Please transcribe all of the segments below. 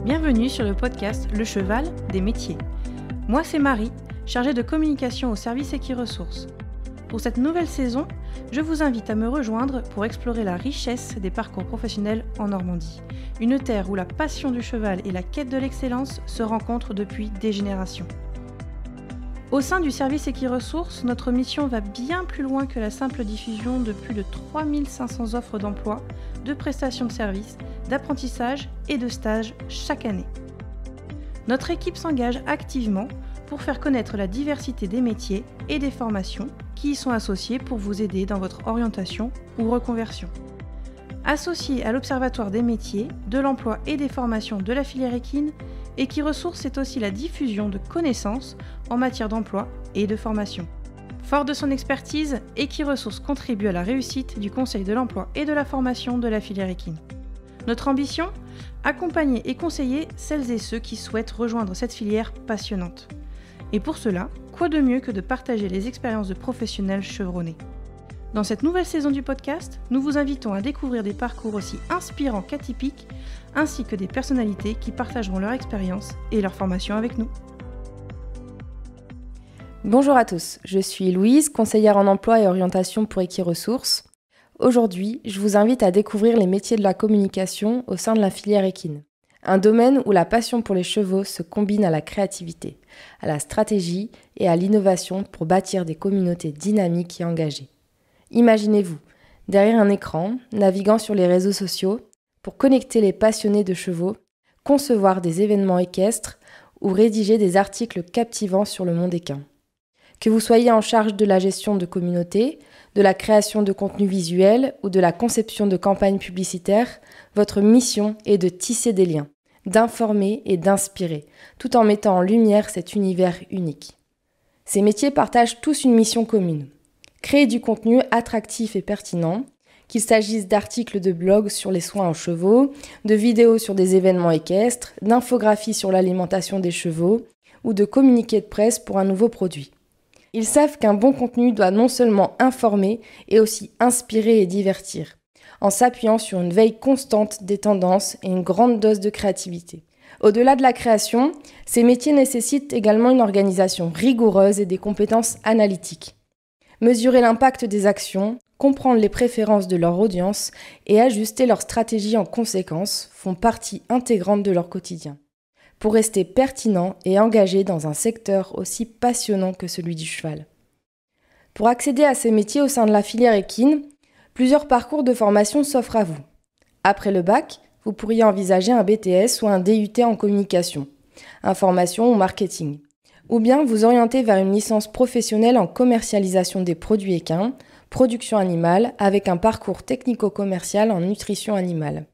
Bienvenue sur le podcast Le Cheval des métiers. Moi, c'est Marie, chargée de communication au service Equiresources. Pour cette nouvelle saison, je vous invite à me rejoindre pour explorer la richesse des parcours professionnels en Normandie. Une terre où la passion du cheval et la quête de l'excellence se rencontrent depuis des générations. Au sein du service Equiresources, notre mission va bien plus loin que la simple diffusion de plus de 3500 offres d'emploi, de prestations de services, d'apprentissage et de stages chaque année. Notre équipe s'engage activement pour faire connaître la diversité des métiers et des formations qui y sont associés pour vous aider dans votre orientation ou reconversion. Associé à l'Observatoire des métiers, de l'emploi et des formations de la filière équine, Equiresources, c'est aussi la diffusion de connaissances en matière d'emploi et de formation. Fort de son expertise, Equiresources contribue à la réussite du Conseil de l'emploi et de la formation de la filière équine. Notre ambition ? Accompagner et conseiller celles et ceux qui souhaitent rejoindre cette filière passionnante. Et pour cela, quoi de mieux que de partager les expériences de professionnels chevronnés. Dans cette nouvelle saison du podcast, nous vous invitons à découvrir des parcours aussi inspirants qu'atypiques, ainsi que des personnalités qui partageront leur expérience et leur formation avec nous. Bonjour à tous, je suis Louise, conseillère en emploi et orientation pour Equiresources. Aujourd'hui, je vous invite à découvrir les métiers de la communication au sein de la filière équine. Un domaine où la passion pour les chevaux se combine à la créativité, à la stratégie et à l'innovation pour bâtir des communautés dynamiques et engagées. Imaginez-vous, derrière un écran, naviguant sur les réseaux sociaux, pour connecter les passionnés de chevaux, concevoir des événements équestres ou rédiger des articles captivants sur le monde équin. Que vous soyez en charge de la gestion de communautés, de la création de contenus visuels ou de la conception de campagnes publicitaires, votre mission est de tisser des liens, d'informer et d'inspirer, tout en mettant en lumière cet univers unique. Ces métiers partagent tous une mission commune. Créer du contenu attractif et pertinent, qu'il s'agisse d'articles de blog sur les soins aux chevaux, de vidéos sur des événements équestres, d'infographies sur l'alimentation des chevaux ou de communiqués de presse pour un nouveau produit. Ils savent qu'un bon contenu doit non seulement informer, et aussi inspirer et divertir, en s'appuyant sur une veille constante des tendances et une grande dose de créativité. Au-delà de la création, ces métiers nécessitent également une organisation rigoureuse et des compétences analytiques. Mesurer l'impact des actions, comprendre les préférences de leur audience et ajuster leur stratégie en conséquence font partie intégrante de leur quotidien, pour rester pertinent et engagé dans un secteur aussi passionnant que celui du cheval. Pour accéder à ces métiers au sein de la filière équine, plusieurs parcours de formation s'offrent à vous. Après le bac, vous pourriez envisager un BTS ou un DUT en communication, information ou marketing, ou bien vous orienter vers une licence professionnelle en commercialisation des produits équins, production animale avec un parcours technico-commercial en nutrition animale,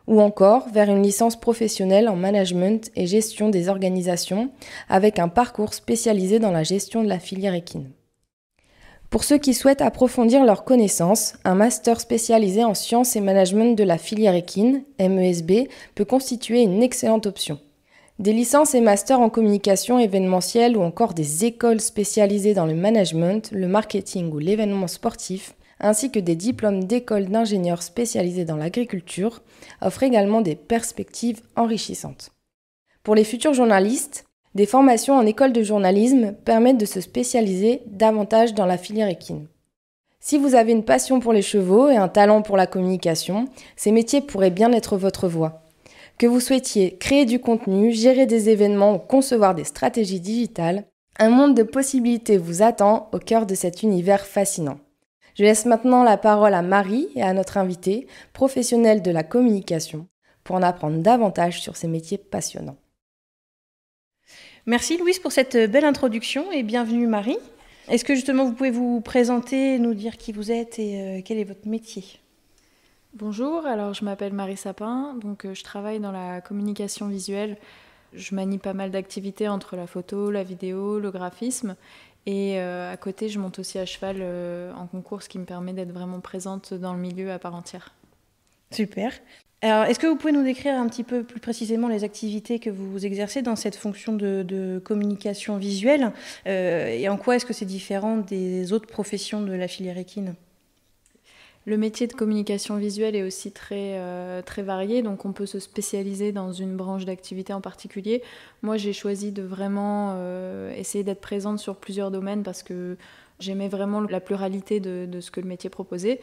ou encore vers une licence professionnelle en management et gestion des organisations avec un parcours spécialisé dans la gestion de la filière équine. Pour ceux qui souhaitent approfondir leurs connaissances, un master spécialisé en sciences et management de la filière équine, MESB, peut constituer une excellente option. Des licences et masters en communication événementielle ou encore des écoles spécialisées dans le management, le marketing ou l'événement sportif, ainsi que des diplômes d'écoles d'ingénieurs spécialisés dans l'agriculture, offrent également des perspectives enrichissantes. Pour les futurs journalistes, des formations en école de journalisme permettent de se spécialiser davantage dans la filière équine. Si vous avez une passion pour les chevaux et un talent pour la communication, ces métiers pourraient bien être votre voie. Que vous souhaitiez créer du contenu, gérer des événements ou concevoir des stratégies digitales, un monde de possibilités vous attend au cœur de cet univers fascinant. Je laisse maintenant la parole à Marie et à notre invitée, professionnelle de la communication, pour en apprendre davantage sur ces métiers passionnants. Merci Louise pour cette belle introduction et bienvenue Marie. Est-ce que justement vous pouvez vous présenter, nous dire qui vous êtes et quel est votre métier ? Bonjour, alors je m'appelle Marie Sapin, donc je travaille dans la communication visuelle. Je manie pas mal d'activités entre la photo, la vidéo, le graphisme. Et à côté, je monte aussi à cheval en concours, ce qui me permet d'être vraiment présente dans le milieu à part entière. Super. Alors, est-ce que vous pouvez nous décrire un petit peu plus précisément les activités que vous exercez dans cette fonction de communication visuelle et en quoi est-ce que c'est différent des autres professions de la filière équine ? Le métier de communication visuelle est aussi très varié, donc on peut se spécialiser dans une branche d'activité en particulier. Moi, j'ai choisi de vraiment essayer d'être présente sur plusieurs domaines parce que j'aimais vraiment la pluralité de ce que le métier proposait.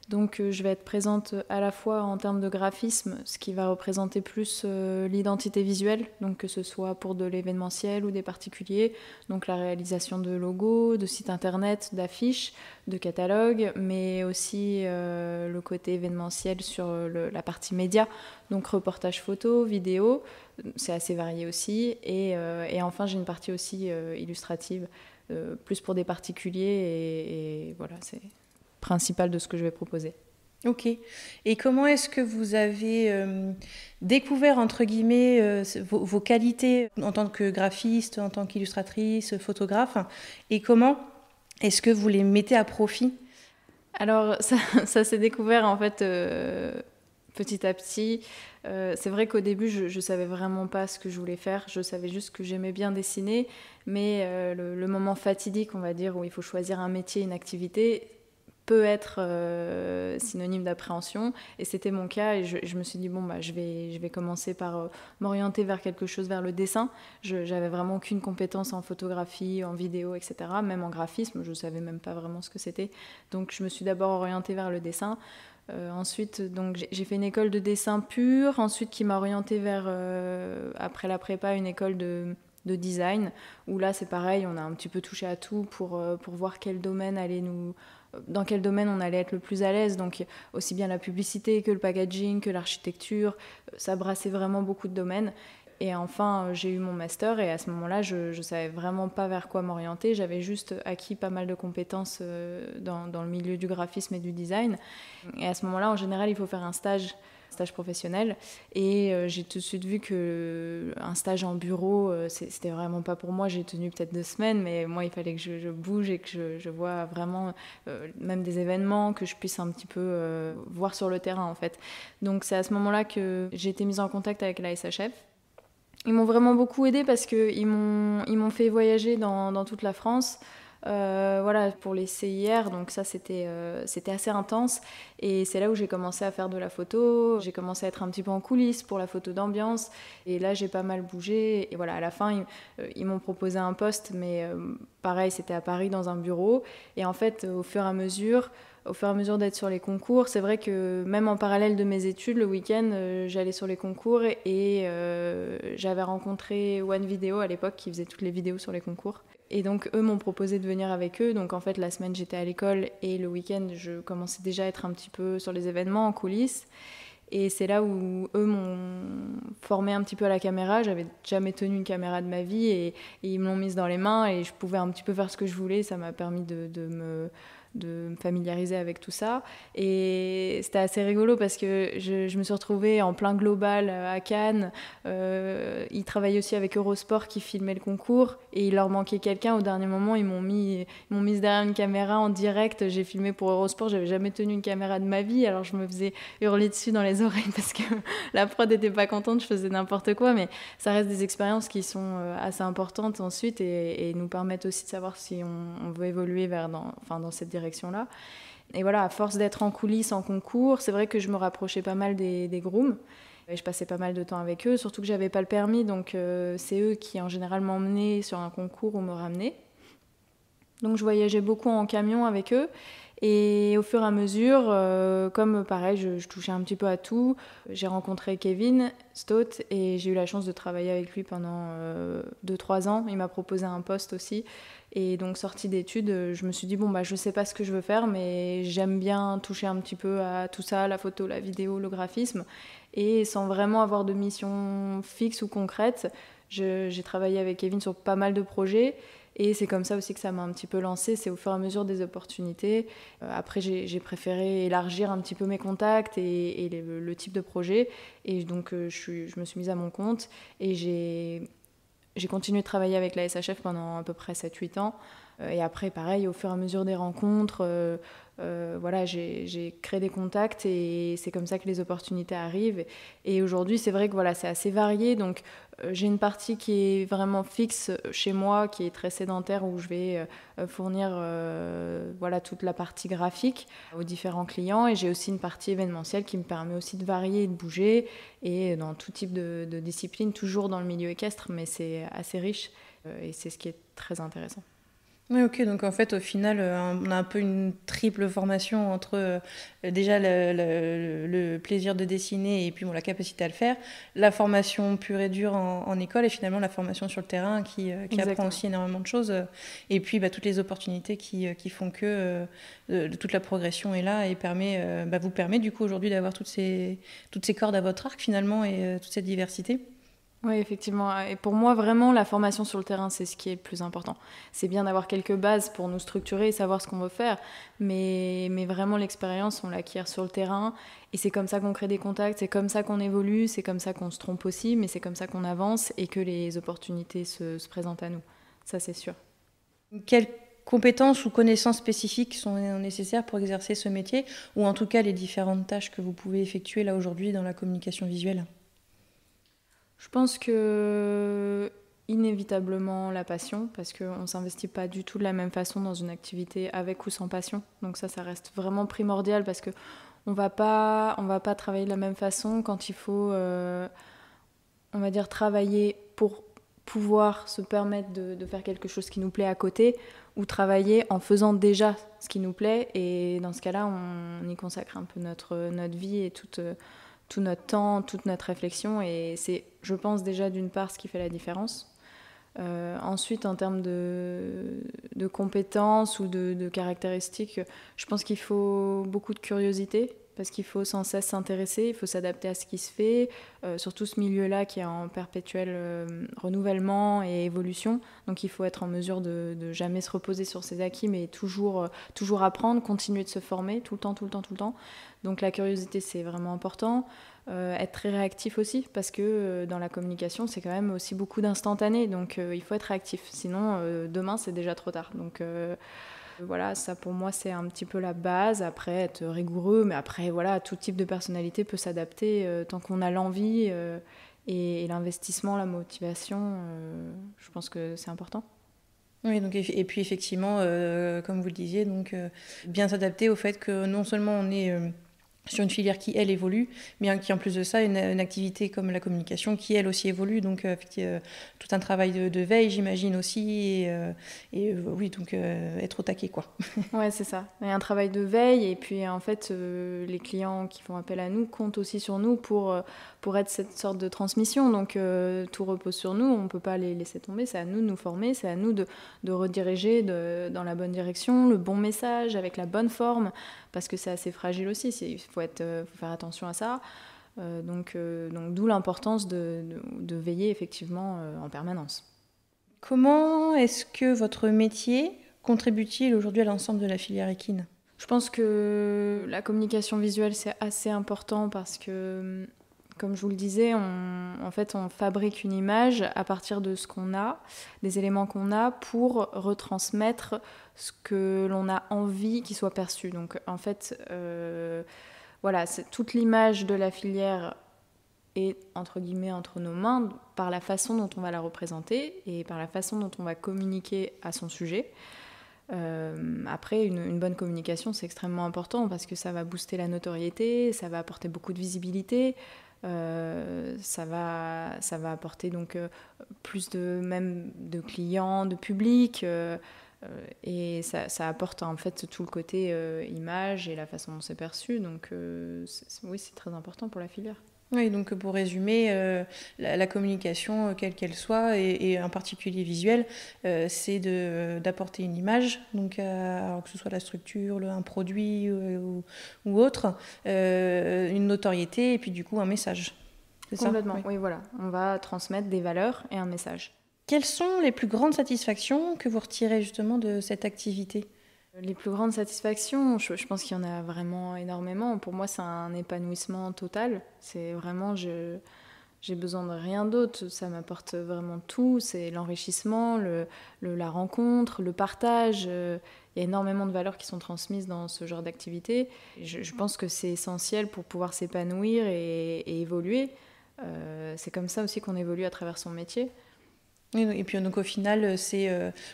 Donc je vais être présente à la fois en termes de graphisme, ce qui va représenter plus l'identité visuelle, donc que ce soit pour de l'événementiel ou des particuliers, donc la réalisation de logos, de sites internet, d'affiches, de catalogues, mais aussi le côté événementiel sur la partie média, donc reportage photo, vidéo, c'est assez varié aussi, et enfin j'ai une partie aussi illustrative, plus pour des particuliers, et voilà, c'est principal de ce que je vais proposer. Ok. Et comment est-ce que vous avez découvert, entre guillemets, vos qualités en tant que graphiste, en tant qu'illustratrice, photographe, et comment est-ce que vous les mettez à profit? Alors, ça s'est découvert en fait petit à petit. C'est vrai qu'au début, je savais vraiment pas ce que je voulais faire. Je savais juste que j'aimais bien dessiner, mais le moment fatidique, on va dire, où il faut choisir un métier, une activité, peut être synonyme d'appréhension, et c'était mon cas, et je me suis dit bon bah je vais commencer par m'orienter vers quelque chose, vers le dessin. J'avais vraiment aucune compétence en photographie, en vidéo, etc. Même en graphisme, je savais même pas vraiment ce que c'était, donc je me suis d'abord orientée vers le dessin. Ensuite, donc, j'ai fait une école de dessin pur, ensuite qui m'a orientée vers, après la prépa, une école de design, où là c'est pareil, on a un petit peu touché à tout pour voir dans quel domaine on allait être le plus à l'aise, donc aussi bien la publicité que le packaging, que l'architecture, ça brassait vraiment beaucoup de domaines. Et enfin, j'ai eu mon master, et à ce moment-là, je savais vraiment pas vers quoi m'orienter. J'avais juste acquis pas mal de compétences dans le milieu du graphisme et du design. Et à ce moment-là, en général, il faut faire un stage professionnel, et j'ai tout de suite vu que un stage en bureau, c'était vraiment pas pour moi. J'ai tenu peut-être 2 semaines, mais moi il fallait que je bouge et que je vois vraiment même des événements, que je puisse un petit peu voir sur le terrain en fait. Donc c'est à ce moment-là que j'ai été mise en contact avec la SHF. Ils m'ont vraiment beaucoup aidée parce qu'ils m'ont fait voyager dans toute la France. Voilà, pour les CIR, donc ça c'était assez intense, et c'est là où j'ai commencé à faire de la photo. J'ai commencé à être un petit peu en coulisses pour la photo d'ambiance, et là j'ai pas mal bougé, et voilà, à la fin ils m'ont proposé un poste, mais pareil, c'était à Paris dans un bureau. Et en fait au fur et à mesure d'être sur les concours, c'est vrai que même en parallèle de mes études, le week-end, j'allais sur les concours, et j'avais rencontré One Video à l'époque, qui faisait toutes les vidéos sur les concours. Et donc eux m'ont proposé de venir avec eux. Donc en fait la semaine j'étais à l'école, et le week-end je commençais déjà à être un petit peu sur les événements en coulisses. Et c'est là où eux m'ont formé un petit peu à la caméra. J'avais jamais tenu une caméra de ma vie, et ils me l'ont mise dans les mains, et je pouvais un petit peu faire ce que je voulais. Ça m'a permis de me familiariser avec tout ça. Et c'était assez rigolo parce que je me suis retrouvée en plein global à Cannes. Ils travaillaient aussi avec Eurosport qui filmait le concours, et il leur manquait quelqu'un. Au dernier moment, ils m'ont mise derrière une caméra en direct. J'ai filmé pour Eurosport, j'avais jamais tenu une caméra de ma vie, alors je me faisais hurler dessus dans les oreilles parce que la prod n'était pas contente, je faisais n'importe quoi, mais ça reste des expériences qui sont assez importantes ensuite, et nous permettent aussi de savoir si on veut évoluer dans cette direction-là. Et voilà, à force d'être en coulisses, en concours, c'est vrai que je me rapprochais pas mal des grooms, et je passais pas mal de temps avec eux, surtout que j'avais pas le permis, donc c'est eux qui en général m'emmenaient sur un concours ou me ramenaient. Donc je voyageais beaucoup en camion avec eux, et au fur et à mesure, comme pareil, je touchais un petit peu à tout. J'ai rencontré Kevin Stott, et j'ai eu la chance de travailler avec lui pendant 2-3 ans. Il m'a proposé un poste aussi. Et donc sortie d'études, je me suis dit bon bah je sais pas ce que je veux faire, mais j'aime bien toucher un petit peu à tout ça, la photo, la vidéo, le graphisme, et sans vraiment avoir de mission fixe ou concrète. J'ai travaillé avec Kevin sur pas mal de projets, et c'est comme ça aussi que ça m'a un petit peu lancée. C'est au fur et à mesure des opportunités. Après j'ai préféré élargir un petit peu mes contacts et le type de projet, et donc je me suis mise à mon compte, et j'ai continué de travailler avec la SHF pendant à peu près 7-8 ans. Et après, pareil, au fur et à mesure des rencontres, voilà, j'ai créé des contacts et c'est comme ça que les opportunités arrivent. Et aujourd'hui, c'est vrai que voilà, c'est assez varié. Donc, j'ai une partie qui est vraiment fixe chez moi, qui est très sédentaire, où je vais fournir voilà, toute la partie graphique aux différents clients. Et j'ai aussi une partie événementielle qui me permet aussi de varier et de bouger, et dans tout type de discipline, toujours dans le milieu équestre, mais c'est assez riche et c'est ce qui est très intéressant. Oui, ok. Donc en fait, au final, on a un peu une triple formation entre déjà le plaisir de dessiner et puis bon, la capacité à le faire, la formation pure et dure en école et finalement la formation sur le terrain qui apprend aussi énormément de choses. Et puis toutes les opportunités qui font que toute la progression est là et vous permet du coup aujourd'hui d'avoir toutes ces cordes à votre arc finalement et toute cette diversité. Oui, effectivement. Et pour moi, vraiment, la formation sur le terrain, c'est ce qui est le plus important. C'est bien d'avoir quelques bases pour nous structurer et savoir ce qu'on veut faire, mais vraiment, l'expérience, on l'acquiert sur le terrain. Et c'est comme ça qu'on crée des contacts, c'est comme ça qu'on évolue, c'est comme ça qu'on se trompe aussi, mais c'est comme ça qu'on avance et que les opportunités se présentent à nous. Ça, c'est sûr. Quelles compétences ou connaissances spécifiques sont nécessaires pour exercer ce métier, ou en tout cas les différentes tâches que vous pouvez effectuer là aujourd'hui dans la communication visuelle ? Je pense que inévitablement la passion, parce qu'on ne s'investit pas du tout de la même façon dans une activité avec ou sans passion. Donc ça reste vraiment primordial, parce qu'on va pas travailler de la même façon quand il faut, on va dire, travailler pour pouvoir se permettre de faire quelque chose qui nous plaît à côté, ou travailler en faisant déjà ce qui nous plaît. Et dans ce cas-là, on y consacre un peu notre vie et tout notre temps, toute notre réflexion, et c'est, je pense, déjà d'une part ce qui fait la différence. Ensuite, en termes de compétences ou de caractéristiques, je pense qu'il faut beaucoup de curiosité, parce qu'il faut sans cesse s'intéresser, il faut s'adapter à ce qui se fait, surtout ce milieu-là qui est en perpétuel renouvellement et évolution. Donc il faut être en mesure de jamais se reposer sur ses acquis, mais toujours apprendre, continuer de se former tout le temps. Donc la curiosité, c'est vraiment important. Être très réactif aussi, parce que dans la communication, c'est quand même aussi beaucoup d'instantané. Donc il faut être réactif, sinon demain, c'est déjà trop tard. Donc voilà, ça pour moi, c'est un petit peu la base. Après, être rigoureux, mais après, voilà, tout type de personnalité peut s'adapter tant qu'on a l'envie et l'investissement, la motivation, je pense que c'est important. Oui, donc, et puis effectivement, comme vous le disiez, donc, bien s'adapter au fait que non seulement on est sur une filière qui, elle, évolue, mais qui, en plus de ça, une activité comme la communication qui, elle aussi, évolue. Donc, tout un travail de veille, j'imagine aussi. Et oui, donc, être au taquet, quoi. Ouais, c'est ça. Il y a un travail de veille. Et puis, en fait, les clients qui font appel à nous comptent aussi sur nous pour être cette sorte de transmission. Donc, tout repose sur nous. On ne peut pas les laisser tomber. C'est à nous de nous former. C'est à nous de rediriger dans la bonne direction, le bon message, avec la bonne forme. Parce que c'est assez fragile aussi. Il faut faire attention à ça. Donc, d'où l'importance de veiller effectivement en permanence. Comment est-ce que votre métier contribue-t-il aujourd'hui à l'ensemble de la filière équine ? Je pense que la communication visuelle, c'est assez important parce que, comme je vous le disais, en fait, on fabrique une image à partir de ce qu'on a, des éléments qu'on a, pour retransmettre ce que l'on a envie qu'il soit perçu. Donc, en fait, voilà, toute l'image de la filière est, entre guillemets, entre nos mains par la façon dont on va la représenter et par la façon dont on va communiquer à son sujet. Après, une bonne communication, c'est extrêmement important parce que ça va booster la notoriété, ça va apporter beaucoup de visibilité, ça va apporter donc plus de clients, de public, et ça apporte en fait tout le côté image et la façon dont c'est perçu. Donc oui, c'est très important pour la filière. Oui, donc pour résumer, la communication, quelle qu'elle soit, et en particulier visuelle, c'est d'apporter une image, donc alors que ce soit la structure, un produit ou autre, une notoriété et puis du coup un message. C'est complètement, ça ? Oui, voilà. On va transmettre des valeurs et un message. Quelles sont les plus grandes satisfactions que vous retirez justement de cette activité ? Les plus grandes satisfactions, je pense qu'il y en a vraiment énormément. Pour moi, c'est un épanouissement total. C'est vraiment, j'ai besoin de rien d'autre. Ça m'apporte vraiment tout. C'est l'enrichissement, la rencontre, le partage. Il y a énormément de valeurs qui sont transmises dans ce genre d'activité. Je pense que c'est essentiel pour pouvoir s'épanouir et évoluer. C'est comme ça aussi qu'on évolue à travers son métier. Et puis donc au final,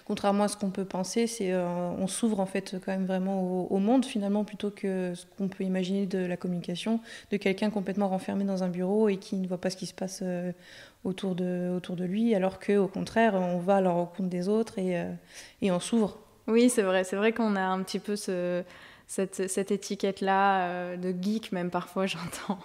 contrairement à ce qu'on peut penser, on s'ouvre en fait quand même vraiment au monde finalement, plutôt que ce qu'on peut imaginer de la communication, de quelqu'un complètement renfermé dans un bureau et qui ne voit pas ce qui se passe autour de lui, alors qu'au contraire, on va à la rencontre des autres et on s'ouvre. Oui, c'est vrai qu'on a un petit peu cette étiquette-là de geek, même parfois j'entends.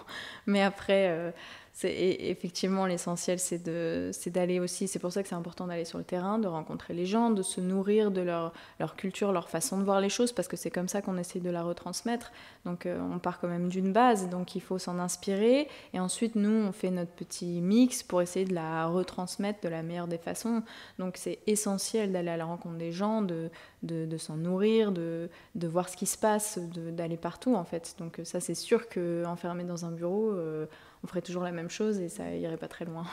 Mais après, effectivement, l'essentiel, c'est d'aller aussi. C'est pour ça que c'est important d'aller sur le terrain, de rencontrer les gens, de se nourrir de leur culture, leur façon de voir les choses, parce que c'est comme ça qu'on essaie de la retransmettre. Donc on part quand même d'une base, donc il faut s'en inspirer. Et ensuite, nous, on fait notre petit mix pour essayer de la retransmettre de la meilleure des façons. Donc c'est essentiel d'aller à la rencontre des gens, de s'en nourrir, de voir ce qui se passe, d'aller partout en fait. Donc ça, c'est sûr qu'enfermé dans un bureau, on ferait toujours la même chose et ça irait pas très loin.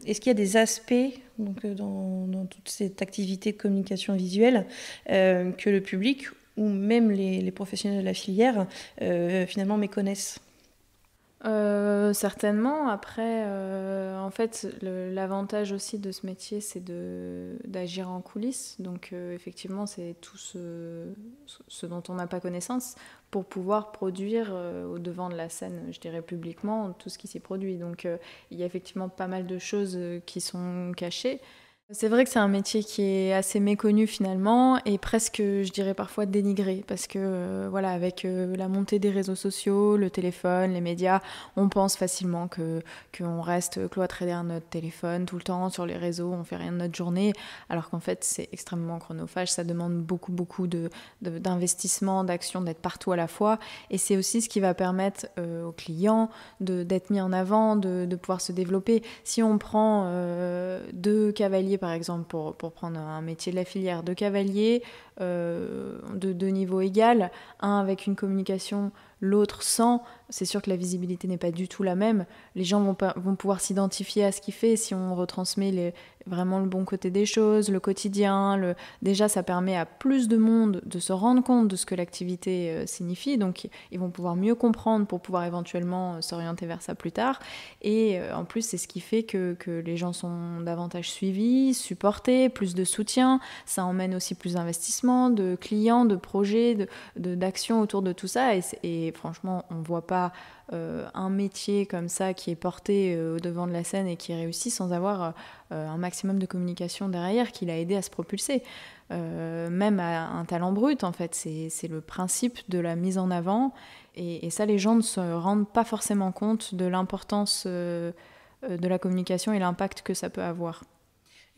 Est-ce qu'il y a des aspects donc, dans toute cette activité de communication visuelle que le public ou même les professionnels de la filière finalement méconnaissent ? Certainement. Après, en fait, l'avantage aussi de ce métier, c'est d'agir en coulisses. Donc, effectivement, c'est tout ce dont on n'a pas connaissance pour pouvoir produire au devant de la scène, je dirais publiquement, tout ce qui s'y produit. Donc, il y a effectivement pas mal de choses qui sont cachées. C'est vrai que c'est un métier qui est assez méconnu finalement et presque, je dirais parfois dénigré parce que voilà, avec la montée des réseaux sociaux, le téléphone, les médias, on pense facilement qu'on reste cloîtré derrière notre téléphone tout le temps sur les réseaux, on fait rien de notre journée, alors qu'en fait c'est extrêmement chronophage, ça demande beaucoup d'investissement, d'action, d'être partout à la fois et c'est aussi ce qui va permettre aux clients d'être mis en avant, de pouvoir se développer. Si on prend deux cavaliers par exemple, pour prendre un métier de la filière, de cavalier de niveau égal, un avec une communication, l'autre sans, c'est sûr que la visibilité n'est pas du tout la même. Les gens vont pouvoir s'identifier à ce qu'il fait si on retransmet vraiment le bon côté des choses, le quotidien. Déjà, ça permet à plus de monde de se rendre compte de ce que l'activité signifie, donc ils vont pouvoir mieux comprendre pour pouvoir éventuellement s'orienter vers ça plus tard. Et en plus, c'est ce qui fait que les gens sont davantage suivis, supportés, plus de soutien. Ça emmène aussi plus d'investissement, de clients, de projets, d'actions autour de tout ça. Et franchement, on ne voit pas un métier comme ça qui est porté au devant de la scène et qui réussit sans avoir un maximum de communication derrière qui l'a aidé à se propulser. Même à un talent brut, en fait, c'est le principe de la mise en avant. Et ça, les gens ne se rendent pas forcément compte de l'importance de la communication et l'impact que ça peut avoir.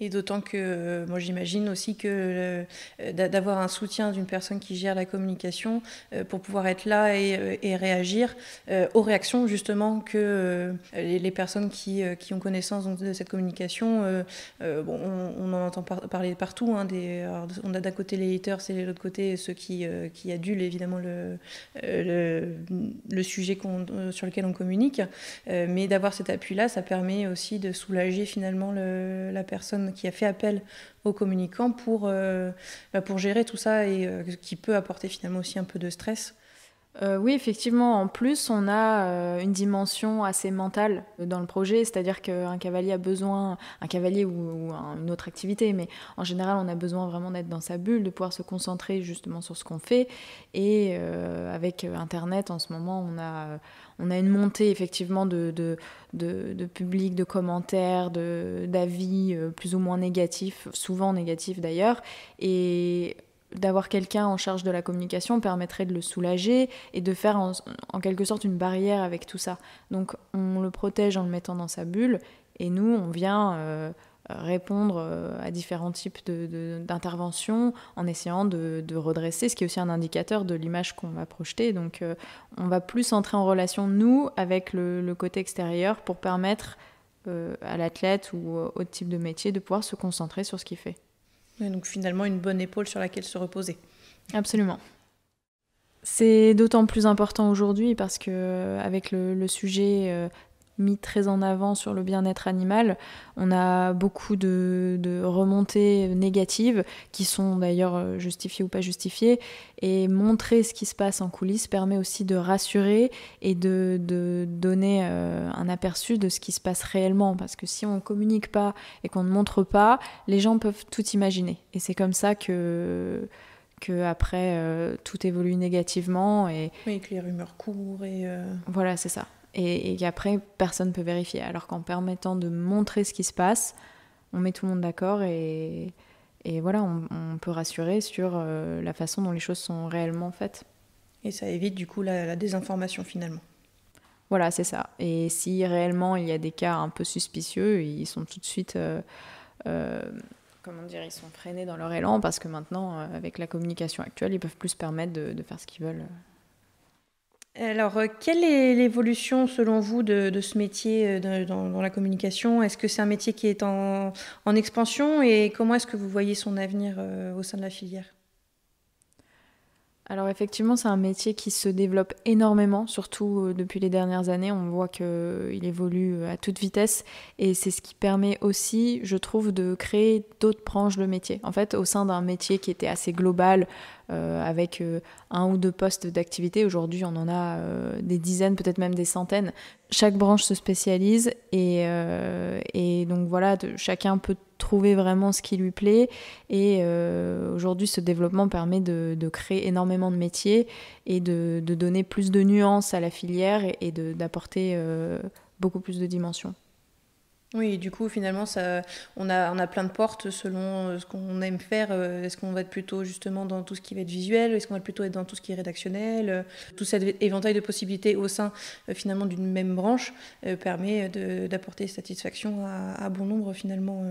Et d'autant que moi j'imagine aussi que d'avoir un soutien d'une personne qui gère la communication pour pouvoir être là et réagir aux réactions justement que les personnes qui ont connaissance donc, de cette communication, on en entend parler partout. Hein, alors, on a d'un côté les haters et de l'autre côté ceux qui adulent évidemment le sujet sur lequel on communique. Mais d'avoir cet appui-là, ça permet aussi de soulager finalement la personne qui a fait appel aux communicants pour gérer tout ça et qui peut apporter finalement aussi un peu de stress. Oui, effectivement. En plus, on a une dimension assez mentale dans le projet, c'est-à-dire qu'un cavalier a besoin, un cavalier ou une autre activité, mais en général, on a besoin vraiment d'être dans sa bulle, de pouvoir se concentrer justement sur ce qu'on fait. Et avec Internet, en ce moment, on a une montée effectivement de public, de commentaires, d'avis plus ou moins négatifs, souvent négatifs d'ailleurs. Et d'avoir quelqu'un en charge de la communication permettrait de le soulager et de faire en quelque sorte une barrière avec tout ça. Donc on le protège en le mettant dans sa bulle et nous on vient répondre à différents types d'interventions en essayant de redresser, ce qui est aussi un indicateur de l'image qu'on va projeter. Donc on va plus entrer en relation nous avec le côté extérieur pour permettre à l'athlète ou autre type de métier de pouvoir se concentrer sur ce qu'il fait. Et donc finalement une bonne épaule sur laquelle se reposer. Absolument. C'est d'autant plus important aujourd'hui parce qu'avec le sujet mis très en avant sur le bien-être animal. On a beaucoup de remontées négatives qui sont d'ailleurs justifiées ou pas justifiées. Et montrer ce qui se passe en coulisses permet aussi de rassurer et de donner un aperçu de ce qui se passe réellement. Parce que si on ne communique pas et qu'on ne montre pas, les gens peuvent tout imaginer. Et c'est comme ça que après tout évolue négativement. Oui, que les rumeurs courent et... Voilà, c'est ça. Et qu'après, personne ne peut vérifier. Alors qu'en permettant de montrer ce qui se passe, on met tout le monde d'accord et voilà, on peut rassurer sur la façon dont les choses sont réellement faites. Et ça évite du coup la désinformation finalement. Voilà, c'est ça. Et si réellement il y a des cas un peu suspicieux, ils sont tout de suite... ils sont freinés dans leur élan parce que maintenant, avec la communication actuelle, ils peuvent plus se permettre de faire ce qu'ils veulent. Alors, quelle est l'évolution selon vous de ce métier dans la communication ? Est-ce que c'est un métier qui est en expansion et comment est-ce que vous voyez son avenir au sein de la filière ? Alors effectivement, c'est un métier qui se développe énormément, surtout depuis les dernières années. On voit qu'il évolue à toute vitesse et c'est ce qui permet aussi, je trouve, de créer d'autres branches de métier. En fait, au sein d'un métier qui était assez global, avec un ou deux postes d'activité, aujourd'hui on en a des dizaines, peut-être même des centaines. Chaque branche se spécialise et donc voilà, chacun peut trouver vraiment ce qui lui plaît et aujourd'hui ce développement permet de créer énormément de métiers et de donner plus de nuances à la filière et d'apporter beaucoup plus de dimensions. Oui, du coup, finalement, on a plein de portes selon ce qu'on aime faire. Est-ce qu'on va être plutôt justement dans tout ce qui va être visuel ? Est-ce qu'on va plutôt être dans tout ce qui est rédactionnel ? Tout cet éventail de possibilités au sein finalement d'une même branche permet d'apporter satisfaction à bon nombre finalement.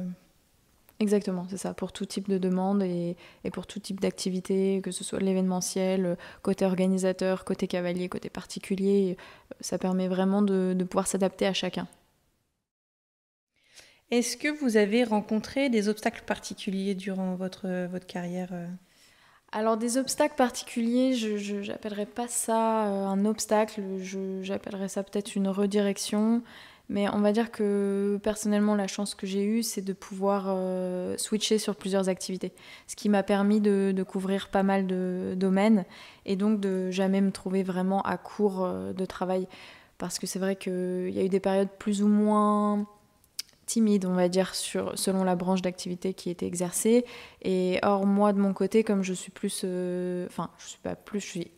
Exactement, c'est ça, pour tout type de demande et pour tout type d'activité, que ce soit l'événementiel, côté organisateur, côté cavalier, côté particulier, ça permet vraiment de pouvoir s'adapter à chacun. Est-ce que vous avez rencontré des obstacles particuliers durant votre carrière ? Alors des obstacles particuliers, je n'appellerais pas ça un obstacle, j'appellerais ça peut-être une redirection. Mais on va dire que personnellement, la chance que j'ai eue, c'est de pouvoir switcher sur plusieurs activités. Ce qui m'a permis de couvrir pas mal de domaines et donc de jamais me trouver vraiment à court de travail. Parce que c'est vrai qu'il y a eu des périodes plus ou moins timides, on va dire, selon la branche d'activité qui était exercée. Et or, moi, de mon côté, comme je suis plus... je suis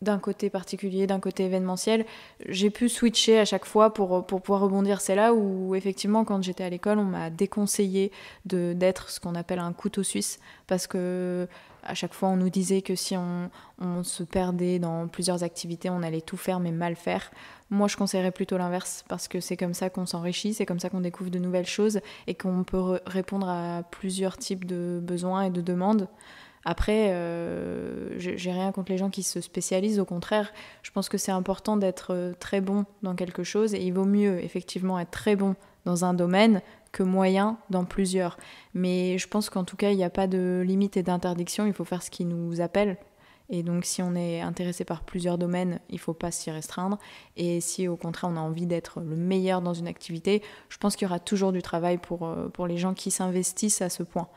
d'un côté particulier, d'un côté événementiel, j'ai pu switcher à chaque fois pour pouvoir rebondir. C'est là où, effectivement, quand j'étais à l'école, on m'a déconseillé d'être ce qu'on appelle un couteau suisse, parce que à chaque fois, on nous disait que si on se perdait dans plusieurs activités, on allait tout faire, mais mal faire. Moi, je conseillerais plutôt l'inverse, parce que c'est comme ça qu'on s'enrichit, c'est comme ça qu'on découvre de nouvelles choses et qu'on peut répondre à plusieurs types de besoins et de demandes. Après, j'ai rien contre les gens qui se spécialisent, au contraire, je pense que c'est important d'être très bon dans quelque chose et il vaut mieux effectivement être très bon dans un domaine que moyen dans plusieurs. Mais je pense qu'en tout cas, il n'y a pas de limite et d'interdiction, il faut faire ce qui nous appelle. Et donc si on est intéressé par plusieurs domaines, il ne faut pas s'y restreindre. Et si au contraire on a envie d'être le meilleur dans une activité, je pense qu'il y aura toujours du travail pour les gens qui s'investissent à ce point.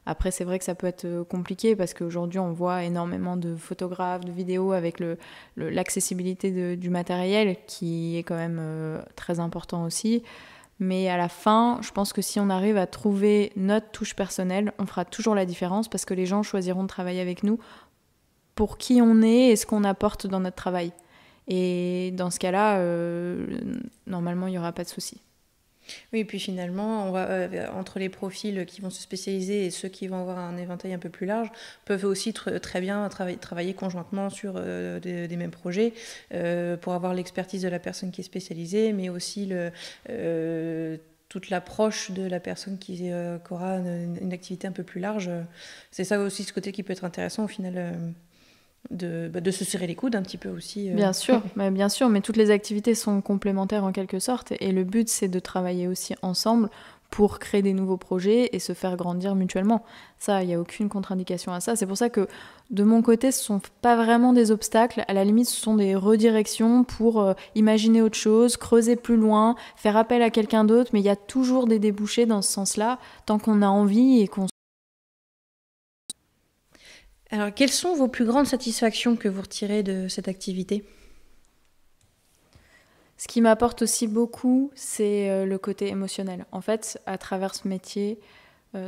Après, c'est vrai que ça peut être compliqué parce qu'aujourd'hui, on voit énormément de photographes, de vidéos avec l'accessibilité du matériel qui est quand même très important aussi. Mais à la fin, je pense que si on arrive à trouver notre touche personnelle, on fera toujours la différence parce que les gens choisiront de travailler avec nous pour qui on est et ce qu'on apporte dans notre travail. Et dans ce cas-là, normalement, il n'y aura pas de souci. Oui, et puis finalement, on va, entre les profils qui vont se spécialiser et ceux qui vont avoir un éventail un peu plus large, peuvent aussi très bien travailler conjointement sur des mêmes projets pour avoir l'expertise de la personne qui est spécialisée, mais aussi toute l'approche de la personne qui aura une activité un peu plus large. C'est ça aussi, ce côté qui peut être intéressant au final. De se serrer les coudes un petit peu aussi. Bien sûr, mais toutes les activités sont complémentaires en quelque sorte et le but c'est de travailler aussi ensemble pour créer des nouveaux projets et se faire grandir mutuellement. Ça, il n'y a aucune contre-indication à ça. C'est pour ça que de mon côté, ce ne sont pas vraiment des obstacles. À la limite, ce sont des redirections pour imaginer autre chose, creuser plus loin, faire appel à quelqu'un d'autre. Mais il y a toujours des débouchés dans ce sens-là, tant qu'on a envie et qu'on... Alors, quelles sont vos plus grandes satisfactions que vous retirez de cette activité ? Ce qui m'apporte aussi beaucoup, c'est le côté émotionnel. En fait, à travers ce métier,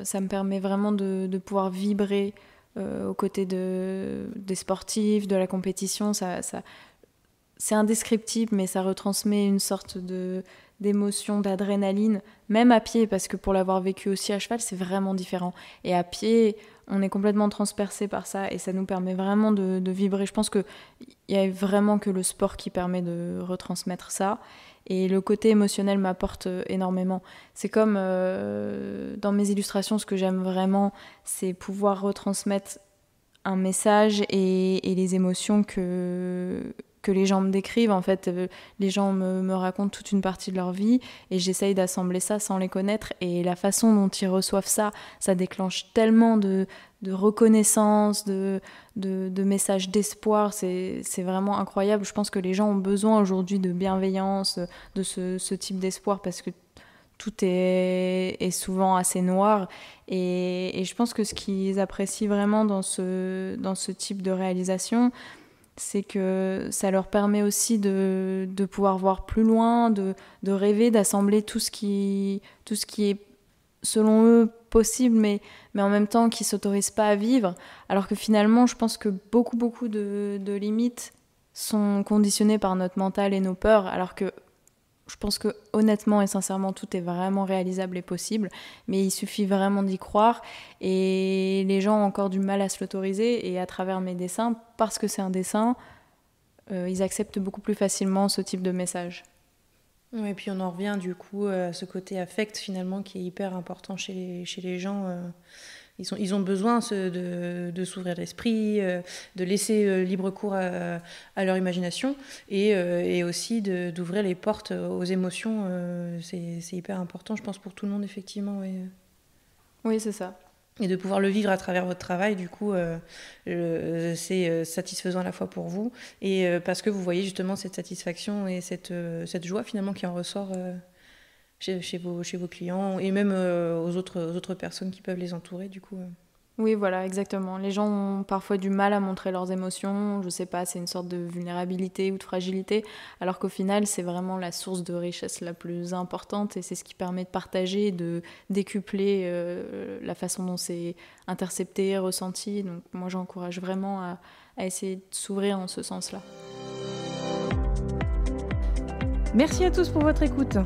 ça me permet vraiment de pouvoir vibrer aux côtés des sportifs, de la compétition. C'est indescriptible, mais ça retransmet une sorte d'émotion, d'adrénaline, même à pied, parce que pour l'avoir vécu aussi à cheval, c'est vraiment différent. Et à pied, on est complètement transpercé par ça, et ça nous permet vraiment de vibrer. Je pense qu'il n'y a vraiment que le sport qui permet de retransmettre ça. Et le côté émotionnel m'apporte énormément. C'est comme dans mes illustrations, ce que j'aime vraiment, c'est pouvoir retransmettre un message et les émotions que les gens me décrivent. En fait, les gens me racontent toute une partie de leur vie et j'essaye d'assembler ça sans les connaître. Et la façon dont ils reçoivent ça déclenche tellement de reconnaissance, de messages d'espoir. C'est vraiment incroyable. Je pense que les gens ont besoin aujourd'hui de bienveillance, de ce type d'espoir, parce que tout est souvent assez noir. Et je pense que ce qu'ils apprécient vraiment dans ce type de réalisation, c'est que ça leur permet aussi de pouvoir voir plus loin, de rêver, d'assembler tout ce qui est, selon eux, possible, mais en même temps qui ne s'autorisent pas à vivre. Alors que finalement, je pense que beaucoup de limites sont conditionnées par notre mental et nos peurs, alors que je pense que honnêtement et sincèrement, tout est vraiment réalisable et possible, mais il suffit vraiment d'y croire. Et les gens ont encore du mal à se l'autoriser, et à travers mes dessins, parce que c'est un dessin, ils acceptent beaucoup plus facilement ce type de message. Ouais, et puis on en revient du coup à ce côté affect finalement qui est hyper important chez les gens. Ils ont besoin de s'ouvrir l'esprit, de laisser libre cours à leur imagination et aussi d'ouvrir les portes aux émotions. C'est hyper important, je pense, pour tout le monde, effectivement. Oui, c'est ça. Et de pouvoir le vivre à travers votre travail, du coup, c'est satisfaisant à la fois pour vous et parce que vous voyez justement cette satisfaction et cette joie finalement qui en ressort chez vos clients et même aux autres personnes qui peuvent les entourer, du coup. Oui, voilà, exactement. Les gens ont parfois du mal à montrer leurs émotions, je sais pas, c'est une sorte de vulnérabilité ou de fragilité, alors qu'au final, c'est vraiment la source de richesse la plus importante et c'est ce qui permet de partager, de décupler la façon dont c'est intercepté, ressenti. Donc moi, j'encourage vraiment à essayer de s'ouvrir en ce sens-là. Merci à tous pour votre écoute.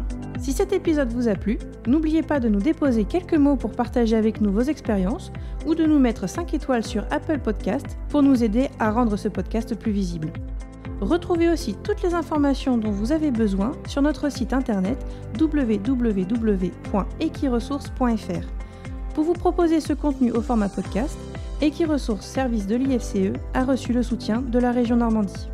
Si cet épisode vous a plu, n'oubliez pas de nous déposer quelques mots pour partager avec nous vos expériences ou de nous mettre 5 étoiles sur Apple Podcast pour nous aider à rendre ce podcast plus visible. Retrouvez aussi toutes les informations dont vous avez besoin sur notre site internet www.equiresources.fr. Pour vous proposer ce contenu au format podcast, Equiresources Service de l'IFCE a reçu le soutien de la région Normandie.